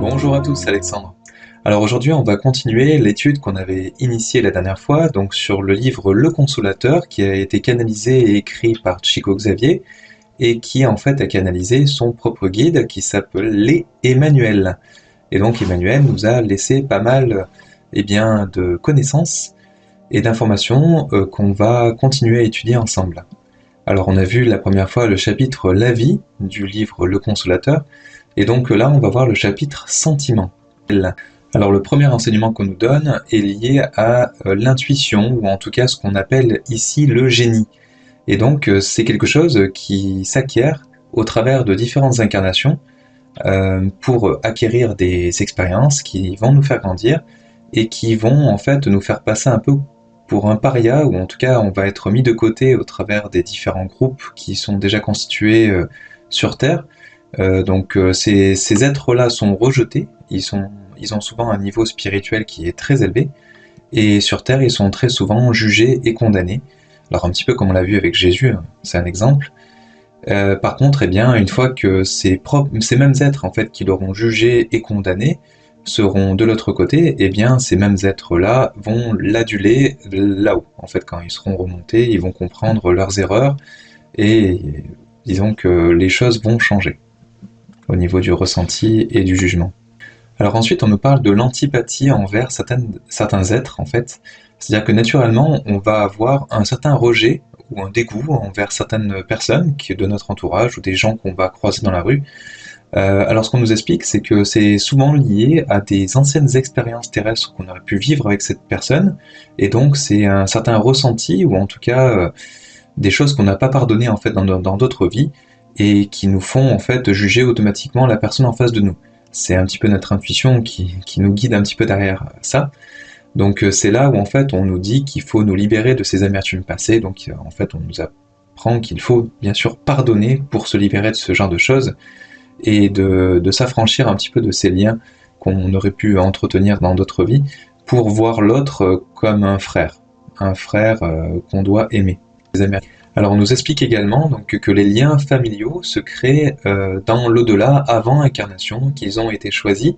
Bonjour à tous, Alexandre. Alors aujourd'hui, on va continuer l'étude qu'on avait initiée la dernière fois, donc sur le livre Le Consolateur, qui a été canalisé et écrit par Chico Xavier, et qui en fait a canalisé son propre guide qui s'appelait Emmanuel. Et donc Emmanuel nous a laissé pas mal de connaissances et d'informations qu'on va continuer à étudier ensemble. Alors on a vu la première fois le chapitre La vie du livre Le Consolateur, et donc là on va voir le chapitre Sentiment. Alors le premier enseignement qu'on nous donne est lié à l'intuition, ou en tout cas ce qu'on appelle ici le génie. Et donc c'est quelque chose qui s'acquiert au travers de différentes incarnations pour acquérir des expériences qui vont nous faire grandir et qui vont en fait nous faire passer un peu pour un paria, ou en tout cas on va être mis de côté au travers des différents groupes qui sont déjà constitués sur Terre. Ces êtres-là sont rejetés, ils ont souvent un niveau spirituel qui est très élevé, et sur Terre ils sont très souvent jugés et condamnés. Alors un petit peu comme on l'a vu avec Jésus, hein, c'est un exemple. Par contre, une fois que ces mêmes êtres en fait qui l'auront jugé et condamné seront de l'autre côté, ces mêmes êtres-là vont l'aduler là-haut. En fait, quand ils seront remontés, ils vont comprendre leurs erreurs et disons que les choses vont changer au niveau du ressenti et du jugement. Alors ensuite, on nous parle de l'antipathie envers certains êtres, en fait. C'est-à-dire que naturellement, on va avoir un certain rejet ou un dégoût envers certaines personnes qui de notre entourage ou des gens qu'on va croiser dans la rue. Alors ce qu'on nous explique, c'est que c'est souvent lié à des anciennes expériences terrestres qu'on aurait pu vivre avec cette personne, et donc c'est un certain ressenti, ou en tout cas des choses qu'on n'a pas pardonnées en fait dans d'autres vies, et qui nous font en fait juger automatiquement la personne en face de nous. C'est un petit peu notre intuition qui nous guide un petit peu derrière ça. Donc c'est là où en fait on nous dit qu'il faut nous libérer de ces amertumes passées, donc en fait on nous apprend qu'il faut bien sûr pardonner pour se libérer de ce genre de choses, et de s'affranchir un petit peu de ces liens qu'on aurait pu entretenir dans d'autres vies, pour voir l'autre comme un frère qu'on doit aimer. Alors on nous explique également donc, que les liens familiaux se créent dans l'au-delà avant incarnation, qu'ils ont été choisis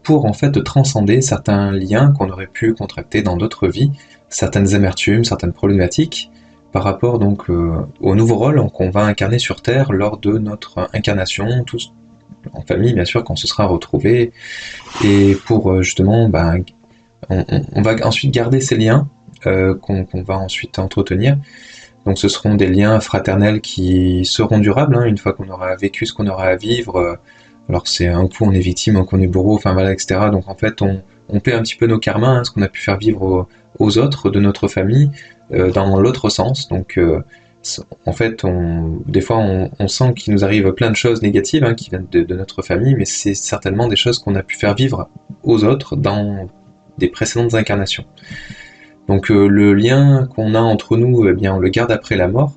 pour en fait transcender certains liens qu'on aurait pu contracter dans d'autres vies, certaines amertumes, certaines problématiques, par rapport donc au nouveau rôle qu'on va incarner sur Terre lors de notre incarnation, tous en famille bien sûr, quand on se sera retrouvés, et pour justement, on va ensuite garder ces liens qu'on va ensuite entretenir. Donc ce seront des liens fraternels qui seront durables, hein, une fois qu'on aura vécu ce qu'on aura à vivre. Alors c'est un coup on est victime, un coup on est bourreau, enfin voilà, etc. Donc en fait on paie un petit peu nos karmas, hein, ce qu'on a pu faire vivre aux autres de notre famille, dans l'autre sens. Donc en fait des fois on sent qu'il nous arrive plein de choses négatives, hein, qui viennent de notre famille, mais c'est certainement des choses qu'on a pu faire vivre aux autres dans des précédentes incarnations. Donc le lien qu'on a entre nous, on le garde après la mort,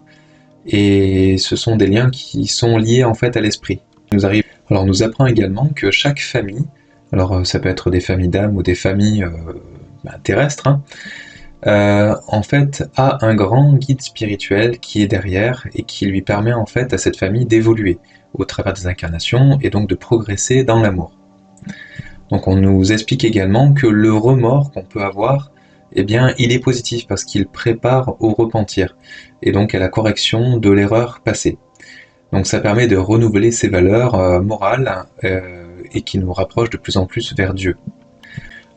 et ce sont des liens qui sont liés en fait à l'esprit. Alors on nous apprend également que chaque famille, alors ça peut être des familles d'âmes ou des familles terrestres, hein, en fait a un grand guide spirituel qui est derrière et qui lui permet en fait à cette famille d'évoluer au travers des incarnations et donc de progresser dans l'amour. Donc on nous explique également que le remords qu'on peut avoir, il est positif parce qu'il prépare au repentir et donc à la correction de l'erreur passée. Donc ça permet de renouveler ses valeurs morales et qui nous rapproche de plus en plus vers Dieu.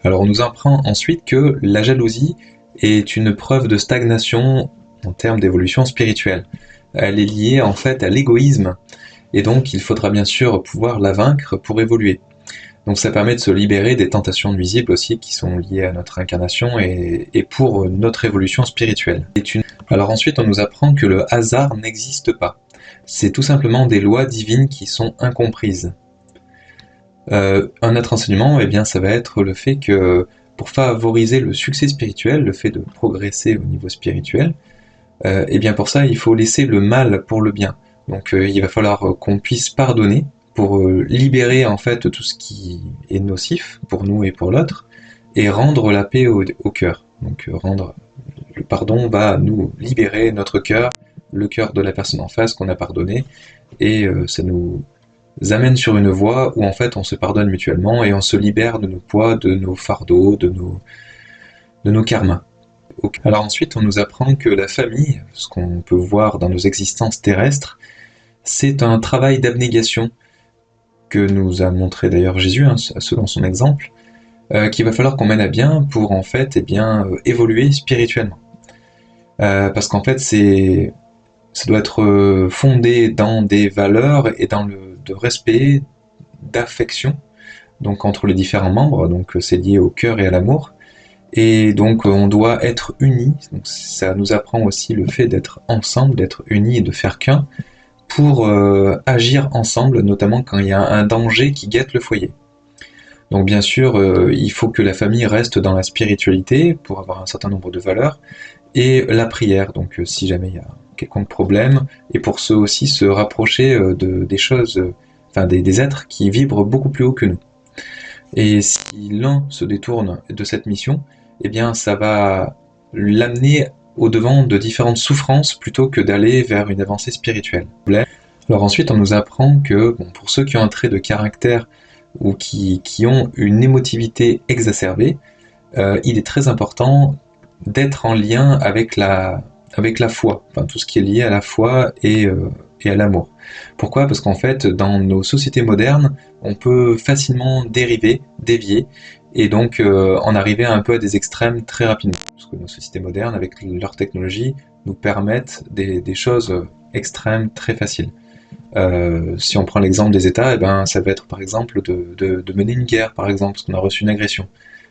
Alors on nous apprend ensuite que la jalousie est une preuve de stagnation en termes d'évolution spirituelle. Elle est liée en fait à l'égoïsme, et donc il faudra bien sûr pouvoir la vaincre pour évoluer. Donc ça permet de se libérer des tentations nuisibles aussi qui sont liées à notre incarnation et pour notre évolution spirituelle. Alors ensuite on nous apprend que le hasard n'existe pas. C'est tout simplement des lois divines qui sont incomprises. Un autre enseignement, ça va être le fait que pour favoriser le succès spirituel, le fait de progresser au niveau spirituel, pour ça il faut laisser le mal pour le bien. Donc il va falloir qu'on puisse pardonner pour libérer en fait tout ce qui est nocif pour nous et pour l'autre, et rendre la paix au cœur. Donc rendre le pardon va nous libérer notre cœur, le cœur de la personne en face qu'on a pardonné, et ça nous amène sur une voie où en fait on se pardonne mutuellement et on se libère de nos poids, de nos fardeaux, de nos karmas. Alors ensuite, on nous apprend que la famille, ce qu'on peut voir dans nos existences terrestres, c'est un travail d'abnégation que nous a montré d'ailleurs Jésus, hein, selon son exemple, qu'il va falloir qu'on mène à bien pour en fait évoluer spirituellement. Parce qu'en fait, ça doit être fondé dans des valeurs et dans de respect, d'affection, donc entre les différents membres, donc c'est lié au cœur et à l'amour. Et donc on doit être unis, donc ça nous apprend aussi le fait d'être ensemble, d'être unis et de faire qu'un, pour agir ensemble, notamment quand il y a un danger qui guette le foyer. Donc bien sûr, il faut que la famille reste dans la spiritualité pour avoir un certain nombre de valeurs, et la prière, donc si jamais il y a quelconque problème, et pour ceux aussi se rapprocher des choses, des êtres qui vibrent beaucoup plus haut que nous. Et si l'un se détourne de cette mission, eh bien ça va l'amener au devant de différentes souffrances plutôt que d'aller vers une avancée spirituelle. Alors ensuite, on nous apprend que pour ceux qui ont un trait de caractère ou qui ont une émotivité exacerbée, il est très important d'être en lien avec la foi, tout ce qui est lié à la foi et à l'amour. Pourquoi ? Parce qu'en fait, dans nos sociétés modernes, on peut facilement dériver, dévier, et donc en arriver un peu à des extrêmes très rapidement. Parce que nos sociétés modernes, avec leur technologie, nous permettent des choses extrêmes très faciles. Si on prend l'exemple des États, ça va être par exemple de mener une guerre, par exemple, parce qu'on a reçu une agression.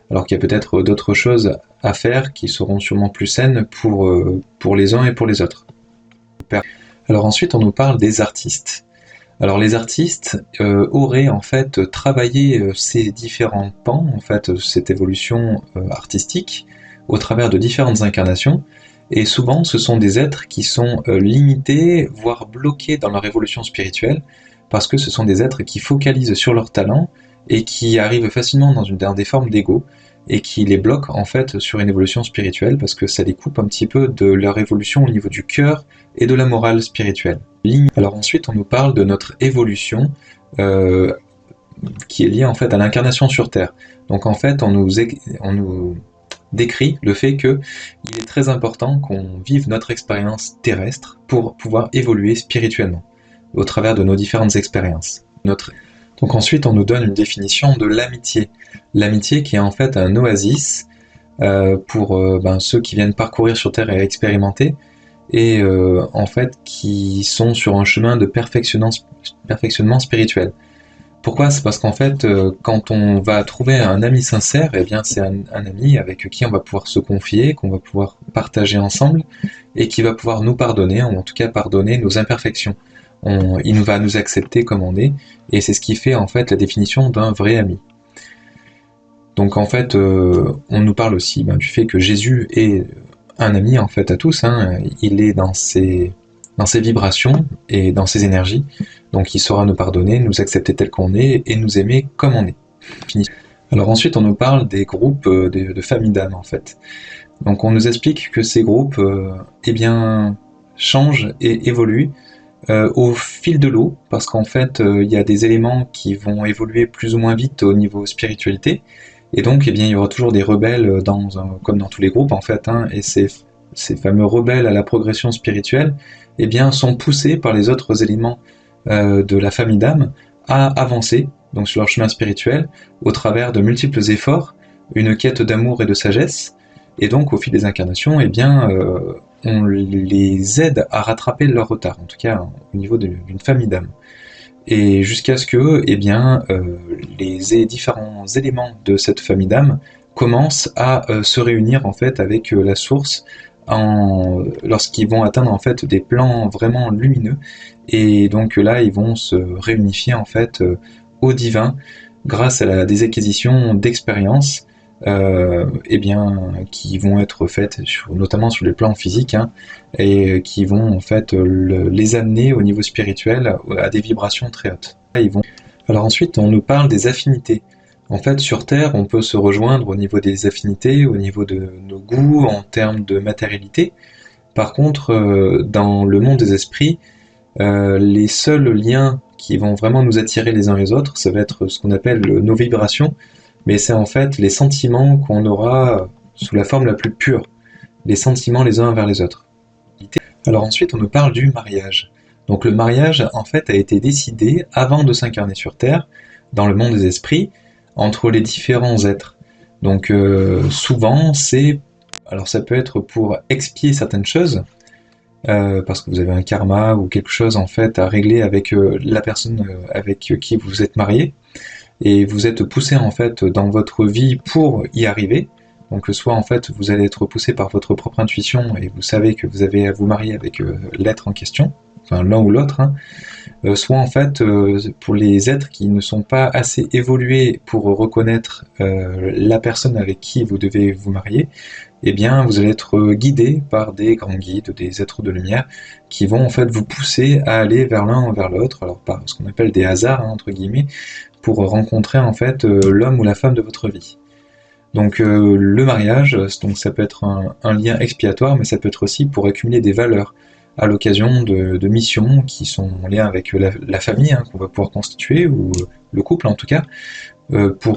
Alors qu'il y a peut-être d'autres choses à faire qui seront sûrement plus saines pour les uns et pour les autres. Alors ensuite, on nous parle des artistes. Alors les artistes auraient en fait travaillé ces différents pans, en fait, cette évolution artistique, au travers de différentes incarnations, et souvent ce sont des êtres qui sont limités, voire bloqués dans leur évolution spirituelle, parce que ce sont des êtres qui focalisent sur leur talent et qui arrivent facilement dans des formes d'ego, et qui les bloquent en fait sur une évolution spirituelle, parce que ça les coupe un petit peu de leur évolution au niveau du cœur et de la morale spirituelle. Alors ensuite, on nous parle de notre évolution qui est liée en fait à l'incarnation sur Terre. Donc en fait, on nous décrit le fait qu'il est très important qu'on vive notre expérience terrestre pour pouvoir évoluer spirituellement au travers de nos différentes expériences. Donc ensuite, on nous donne une définition de l'amitié. L'amitié qui est en fait un oasis pour ceux qui viennent parcourir sur Terre et expérimenter, et en fait qui sont sur un chemin de perfectionnement spirituel. Pourquoi ? C'est parce qu'en fait, quand on va trouver un ami sincère, eh bien c'est un ami avec qui on va pouvoir se confier, qu'on va pouvoir partager ensemble, et qui va pouvoir nous pardonner, ou en tout cas pardonner nos imperfections. Il va nous accepter comme on est, et c'est ce qui fait en fait la définition d'un vrai ami. Donc en fait, on nous parle aussi du fait que Jésus est un ami en fait à tous, hein. Il est dans ses vibrations et dans ses énergies, donc il saura nous pardonner, nous accepter tel qu'on est et nous aimer comme on est. Alors ensuite, on nous parle des groupes de familles d'âmes en fait. Donc on nous explique que ces groupes changent et évoluent au fil de l'eau, parce qu'en fait il y a des éléments qui vont évoluer plus ou moins vite au niveau spiritualité, et donc il y aura toujours des rebelles comme dans tous les groupes en fait, hein, et ces fameux rebelles à la progression spirituelle sont poussés par les autres éléments de la famille d'âme à avancer donc sur leur chemin spirituel au travers de multiples efforts, une quête d'amour et de sagesse, et donc au fil des incarnations on les aide à rattraper leur retard, en tout cas au niveau d'une famille d'âmes, et jusqu'à ce que les différents éléments de cette famille d'âmes commencent à se réunir en fait avec la source lorsqu'ils vont atteindre en fait des plans vraiment lumineux, et donc là ils vont se réunifier en fait au divin grâce à des acquisitions d'expériences qui vont être faites notamment sur les plans physiques, hein, et qui vont en fait les amener au niveau spirituel à des vibrations très hautes. Alors ensuite, on nous parle des affinités. En fait, sur Terre, on peut se rejoindre au niveau des affinités, au niveau de nos goûts, en termes de matérialité. Par contre, dans le monde des esprits, les seuls liens qui vont vraiment nous attirer les uns les autres. Ça va être ce qu'on appelle nos vibrations, mais c'est en fait les sentiments qu'on aura sous la forme la plus pure, les sentiments les uns envers les autres. Alors ensuite, on nous parle du mariage. Donc le mariage, en fait, a été décidé avant de s'incarner sur Terre, dans le monde des esprits, entre les différents êtres. Donc souvent, alors ça peut être pour expier certaines choses, parce que vous avez un karma ou quelque chose en fait à régler avec la personne avec qui vous êtes marié, et vous êtes poussé en fait dans votre vie pour y arriver. Donc soit en fait vous allez être poussé par votre propre intuition et vous savez que vous avez à vous marier avec l'être en question, enfin l'un ou l'autre, hein. Soit en fait pour les êtres qui ne sont pas assez évolués pour reconnaître la personne avec qui vous devez vous marier, eh bien vous allez être guidé par des grands guides, des êtres de lumière, qui vont en fait vous pousser à aller vers l'un ou vers l'autre, alors par ce qu'on appelle des hasards, hein, entre guillemets, pour rencontrer en fait l'homme ou la femme de votre vie. Donc le mariage, donc ça peut être un lien expiatoire, mais ça peut être aussi pour accumuler des valeurs à l'occasion de missions qui sont en lien avec la famille, hein, qu'on va pouvoir constituer, ou le couple en tout cas, pour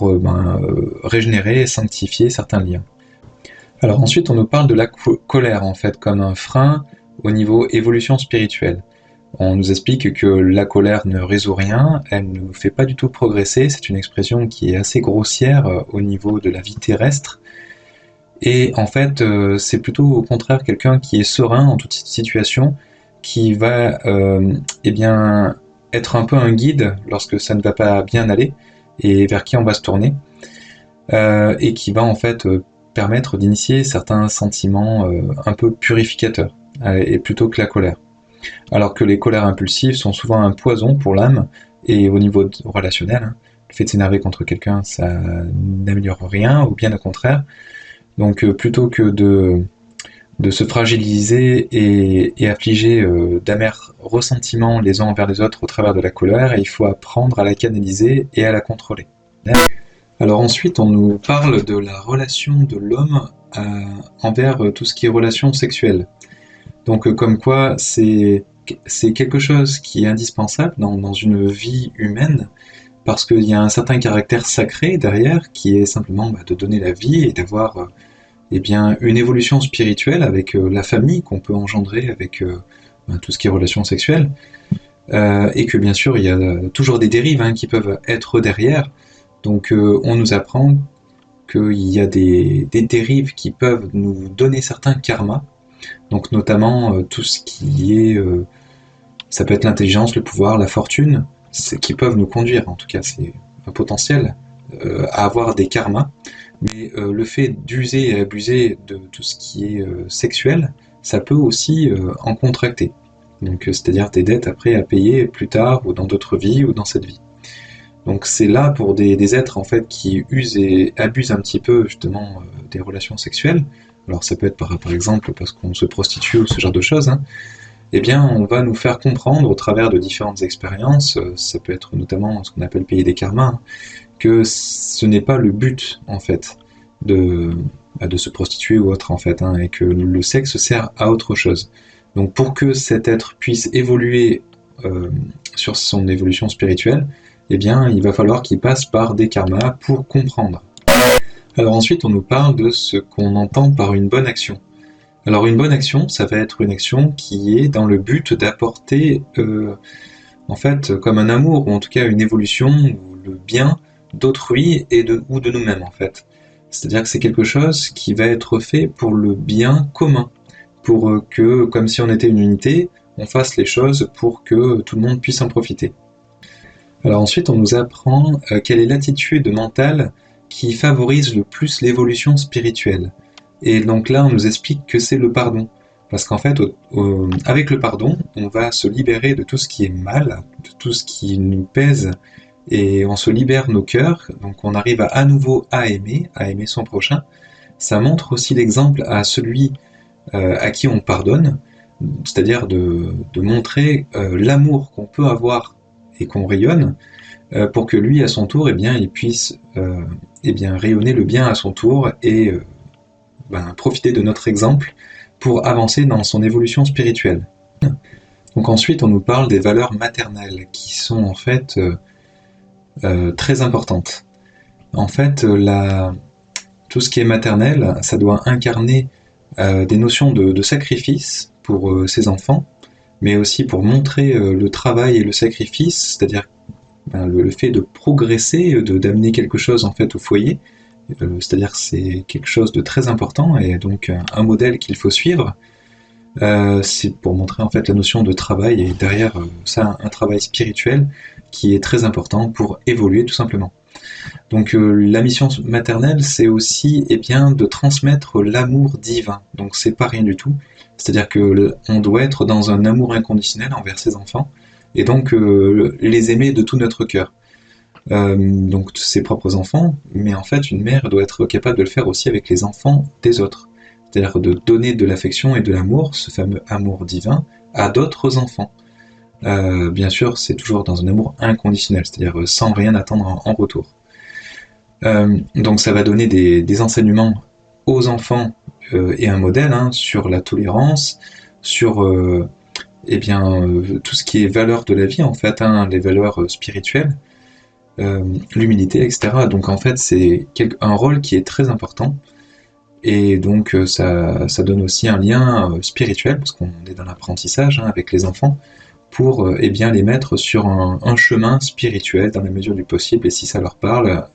régénérer et sanctifier certains liens. Alors ensuite, on nous parle de la colère en fait comme un frein au niveau évolution spirituelle. On nous explique que la colère ne résout rien, elle ne nous fait pas du tout progresser, c'est une expression qui est assez grossière au niveau de la vie terrestre. Et en fait, c'est plutôt au contraire quelqu'un qui est serein en toute situation, qui va eh bien, être un peu un guide lorsque ça ne va pas bien aller, et vers qui on va se tourner, et qui va en fait permettre d'initier certains sentiments un peu purificateurs, et plutôt que la colère. Alors que les colères impulsives sont souvent un poison pour l'âme, et au niveau relationnel, hein, le fait de s'énerver contre quelqu'un, ça n'améliore rien, ou bien au contraire. Donc plutôt que de se fragiliser et affliger d'amers ressentiments les uns envers les autres au travers de la colère, il faut apprendre à la canaliser et à la contrôler. Alors ensuite, on nous parle de la relation de l'homme envers tout ce qui est relation sexuelle. Donc comme quoi c'est quelque chose qui est indispensable dans une vie humaine, parce qu'il y a un certain caractère sacré derrière qui est simplement de donner la vie et d'avoir eh bien, une évolution spirituelle avec la famille qu'on peut engendrer avec tout ce qui est relations sexuelles, et que bien sûr il y a toujours des dérives hein, qui peuvent être derrière. Donc on nous apprend qu'il y a des dérives qui peuvent nous donner certains karmas, donc notamment tout ce qui est ça peut être l'intelligence, le pouvoir, la fortune, qui peuvent nous conduire, en tout cas c'est un potentiel, à avoir des karmas, mais le fait d'user et abuser de tout ce qui est sexuel, ça peut aussi en contracter. Donc c'est-à-dire des dettes après à payer plus tard, ou dans d'autres vies, ou dans cette vie. Donc c'est là pour des êtres en fait qui usent et abusent un petit peu justement des relations sexuelles. Alors ça peut être par exemple parce qu'on se prostitue ou ce genre de choses, hein. Eh bien, on va nous faire comprendre au travers de différentes expériences, ça peut être notamment ce qu'on appelle payer des karmas, hein, que ce n'est pas le but en fait de se prostituer ou autre en fait, hein, et que le sexe sert à autre chose. Donc pour que cet être puisse évoluer sur son évolution spirituelle, eh bien, il va falloir qu'il passe par des karmas pour comprendre. Alors ensuite, on nous parle de ce qu'on entend par une bonne action. Alors une bonne action, ça va être une action qui est dans le but d'apporter, en fait, comme un amour, ou en tout cas une évolution, ou le bien d'autrui ou de nous-mêmes, en fait. C'est-à-dire que c'est quelque chose qui va être fait pour le bien commun, pour que, comme si on était une unité, on fasse les choses pour que tout le monde puisse en profiter. Alors ensuite, on nous apprend quelle est l'attitude mentale qui favorise le plus l'évolution spirituelle. Et donc là, on nous explique que c'est le pardon. Parce qu'en fait, avec le pardon, on va se libérer de tout ce qui est mal, de tout ce qui nous pèse, et on se libère nos cœurs, donc on arrive à nouveau à aimer son prochain. Ça montre aussi l'exemple à celui à qui on pardonne, c'est-à-dire de montrer l'amour qu'on peut avoir et qu'on rayonne, pour que lui, à son tour, eh bien, il puisse rayonner le bien à son tour et profiter de notre exemple pour avancer dans son évolution spirituelle. Donc ensuite, on nous parle des valeurs maternelles, qui sont en fait très importantes. En fait, tout ce qui est maternel, ça doit incarner des notions de sacrifice pour ses enfants, mais aussi pour montrer le travail et le sacrifice, c'est-à-dire le fait de progresser, d'amener quelque chose en fait au foyer, c'est-à-dire que c'est quelque chose de très important et donc un modèle qu'il faut suivre. C'est pour montrer en fait la notion de travail et derrière ça un travail spirituel qui est très important pour évoluer tout simplement. Donc la mission maternelle, c'est aussi bien de transmettre l'amour divin. Donc c'est pas rien du tout. C'est-à-dire que on doit être dans un amour inconditionnel envers ses enfants et donc les aimer de tout notre cœur. Donc ses propres enfants, mais en fait une mère doit être capable de le faire aussi avec les enfants des autres. C'est-à-dire de donner de l'affection et de l'amour, ce fameux amour divin, à d'autres enfants. Bien sûr, c'est toujours dans un amour inconditionnel, c'est-à-dire sans rien attendre en retour. Donc ça va donner des enseignements aux enfants et un modèle sur la tolérance, sur tout ce qui est valeur de la vie en fait, les valeurs spirituelles, l'humilité, etc. Donc en fait c'est un rôle qui est très important et donc ça donne aussi un lien spirituel parce qu'on est dans l'apprentissage avec les enfants pour les mettre sur un chemin spirituel dans la mesure du possible et si ça leur parle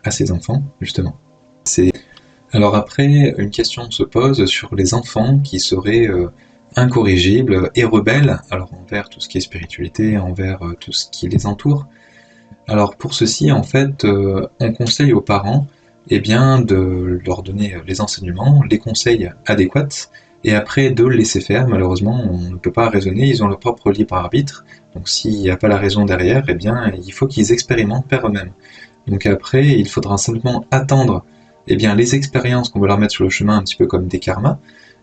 à ces enfants justement. Alors après, une question se pose sur les enfants qui seraient incorrigibles et rebelles, alors envers tout ce qui est spiritualité, envers tout ce qui les entoure. Alors pour ceci, en fait, on conseille aux parents de leur donner les enseignements, les conseils adéquats, et après de le laisser faire. Malheureusement, on ne peut pas raisonner, ils ont leur propre libre arbitre, donc s'il n'y a pas la raison derrière, il faut qu'ils expérimentent par eux-mêmes. Donc après, il faudra simplement attendre les expériences qu'on va leur mettre sur le chemin, un petit peu comme des karmas,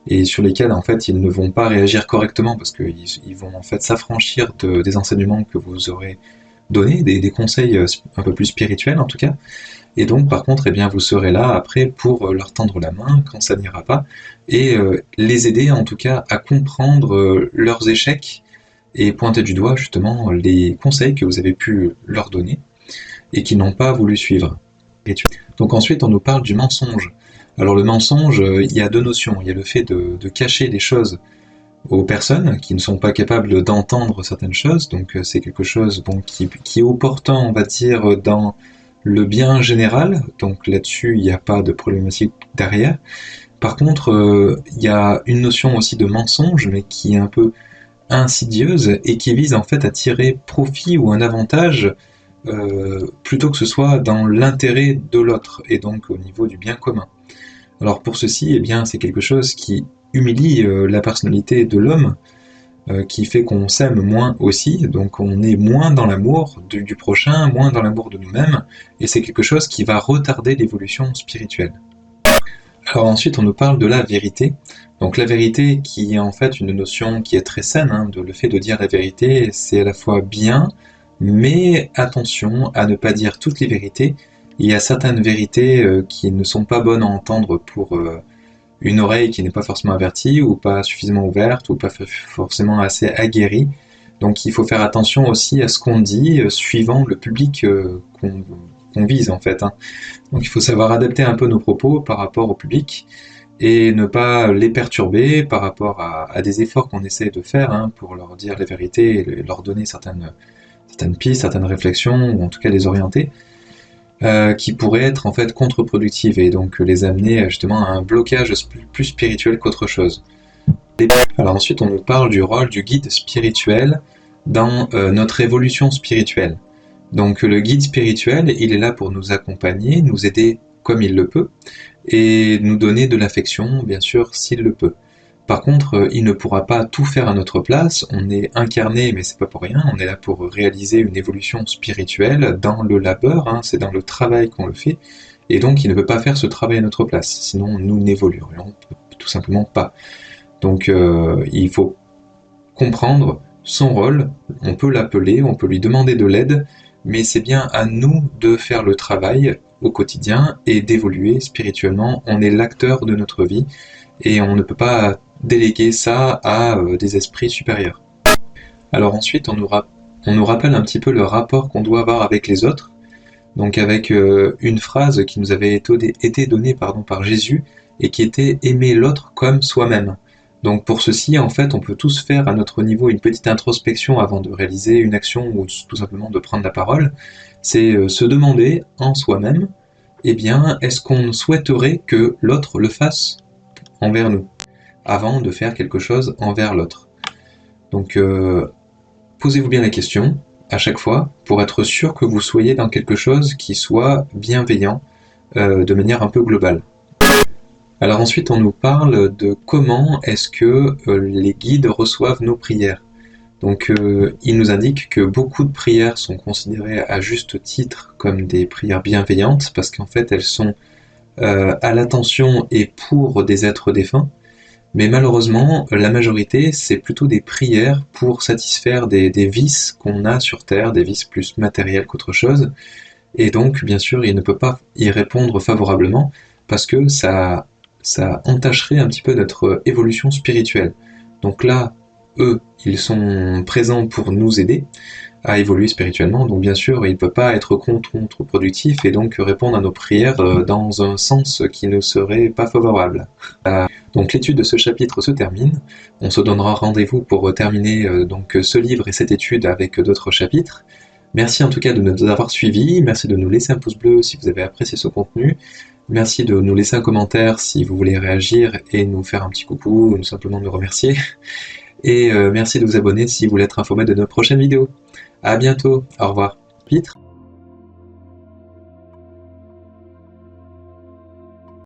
et sur lesquels en fait ils ne vont pas réagir correctement parce qu'ils vont en fait s'affranchir des enseignements que vous aurez donnés, des conseils un peu plus spirituels en tout cas. Et donc par contre, vous serez là après pour leur tendre la main quand ça n'ira pas et les aider en tout cas à comprendre leurs échecs et pointer du doigt justement les conseils que vous avez pu leur donner et qui n'ont pas voulu suivre. Donc ensuite, on nous parle du mensonge. Alors le mensonge, il y a deux notions. Il y a le fait de cacher des choses aux personnes qui ne sont pas capables d'entendre certaines choses. Donc c'est quelque chose qui est opportun, on va dire, dans le bien général. Donc là-dessus, il n'y a pas de problématique derrière. Par contre, il y a une notion aussi de mensonge, mais qui est un peu insidieuse et qui vise en fait à tirer profit ou un avantage plutôt que ce soit dans l'intérêt de l'autre et donc au niveau du bien commun. Alors pour ceci, c'est quelque chose qui humilie la personnalité de l'homme, qui fait qu'on s'aime moins aussi, donc on est moins dans l'amour du prochain, moins dans l'amour de nous-mêmes, et c'est quelque chose qui va retarder l'évolution spirituelle. Alors ensuite, on nous parle de la vérité. Donc la vérité qui est en fait une notion qui est très saine, le fait de dire la vérité, c'est à la fois bien, mais attention à ne pas dire toutes les vérités. Il y a certaines vérités qui ne sont pas bonnes à entendre pour une oreille qui n'est pas forcément avertie, ou pas suffisamment ouverte, ou pas forcément assez aguerrie. Donc il faut faire attention aussi à ce qu'on dit, suivant le public qu'on vise en fait. Donc il faut savoir adapter un peu nos propos par rapport au public, et ne pas les perturber par rapport à des efforts qu'on essaie de faire pour leur dire la vérité et leur donner certaines pistes, certaines réflexions, ou en tout cas les orienter, qui pourraient être en fait contre-productives et donc les amener justement à un blocage plus spirituel qu'autre chose. Alors ensuite on nous parle du rôle du guide spirituel dans notre évolution spirituelle. Donc le guide spirituel, il est là pour nous accompagner, nous aider comme il le peut, et nous donner de l'affection, bien sûr, s'il le peut. Par contre, il ne pourra pas tout faire à notre place, on est incarné, mais c'est pas pour rien, on est là pour réaliser une évolution spirituelle dans le labeur, c'est dans le travail qu'on le fait, et donc il ne peut pas faire ce travail à notre place, sinon nous n'évoluerions tout simplement pas. Donc il faut comprendre son rôle, on peut l'appeler, on peut lui demander de l'aide, mais c'est bien à nous de faire le travail au quotidien et d'évoluer spirituellement. On est l'acteur de notre vie et on ne peut pas déléguer ça à des esprits supérieurs. Alors ensuite, on nous rappelle un petit peu le rapport qu'on doit avoir avec les autres, donc avec une phrase qui nous avait été donnée par Jésus et qui était aimer l'autre comme soi-même. Donc pour ceci, en fait, on peut tous faire à notre niveau une petite introspection avant de réaliser une action ou tout simplement de prendre la parole. C'est se demander en soi-même, eh bien, est-ce qu'on souhaiterait que l'autre le fasse envers nous, avant de faire quelque chose envers l'autre. Donc posez-vous bien la question à chaque fois pour être sûr que vous soyez dans quelque chose qui soit bienveillant de manière un peu globale. Alors ensuite, on nous parle de comment est-ce que les guides reçoivent nos prières. Donc il nous indique que beaucoup de prières sont considérées à juste titre comme des prières bienveillantes parce qu'en fait elles sont à l'attention et pour des êtres défunts. Mais malheureusement, la majorité, c'est plutôt des prières pour satisfaire des vices qu'on a sur Terre, des vices plus matériels qu'autre chose. Et donc, bien sûr, il ne peut pas y répondre favorablement parce que ça entacherait un petit peu notre évolution spirituelle. Donc là, eux, ils sont présents pour nous aider à évoluer spirituellement. Donc bien sûr, il ne peut pas être contre-productif et donc répondre à nos prières dans un sens qui ne serait pas favorable. Donc l'étude de ce chapitre se termine. On se donnera rendez-vous pour terminer donc ce livre et cette étude avec d'autres chapitres. Merci en tout cas de nous avoir suivis. Merci de nous laisser un pouce bleu si vous avez apprécié ce contenu. Merci de nous laisser un commentaire si vous voulez réagir et nous faire un petit coucou ou simplement nous remercier. Et merci de vous abonner si vous voulez être informé de nos prochaines vidéos. À bientôt. Au revoir. Chapitre